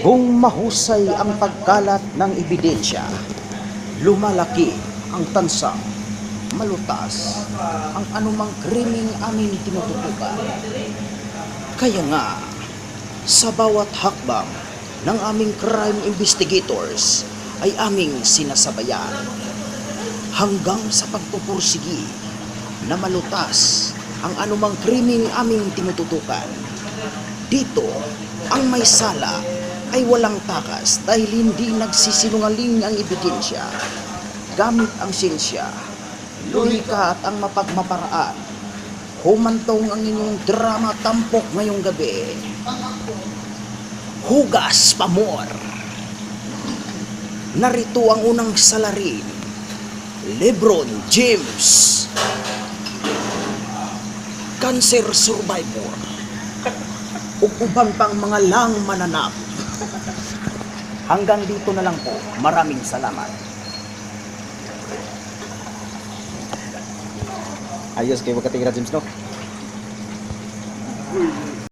Kung mahusay ang pagkalat ng ebidensya, lumalaki ang tansang, malutas ang anumang krimeng aming tinututukan. Kaya nga, sa bawat hakbang ng aming crime investigators ay aming sinasabayan hanggang sa pagpupursigi na malutas ang anumang krimeng aming tinututukan. Dito, ang may sala ay walang takas dahil hindi nagsisinungaling ang ebidensya. Gamit ang siyensya, lohika at ang mapagmaparaan, humantong ang inyong drama tampok ngayong gabi. Hugas Pamor. Narito ang unang salarin. Lebron James, cancer survivor, ug uban pang mga lang mananap. Hanggang dito na lang po. Maraming salamat. Ayos kayo magkatingira, James, no?